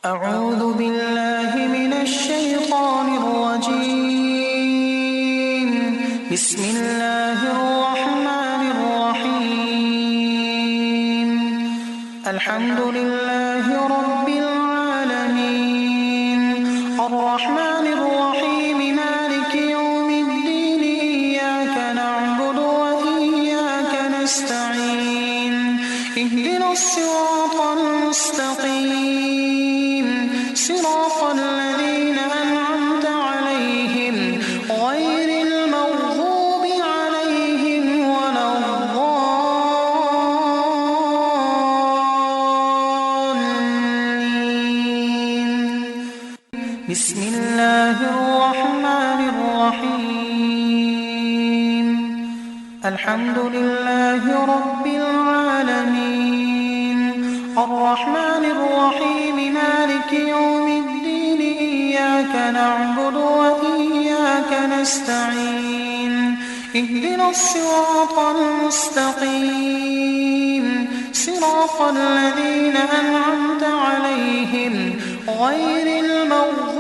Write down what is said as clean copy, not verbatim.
أعوذ بالله من الشيطان الرجيم. بسم الله الرحمن الرحيم. الحمد لله رب العالمين، الرحمن الرحيم، مالك يوم الدين، إياك نعبد وإياك نستعين، اهدنا الصراط المستقيم، صراط الذين أنعمت عليهم غير المغضوب عليهم ولا الضالين. بسم الله الرحمن الرحيم. الحمد لله رب العالمين، الرحمن الرحيم، مالك يوم الدين، إياك نعبد وإياك نستعين، اهدنا الصراط المستقيم، صراط الذين أنعمت عليهم غير المغضوب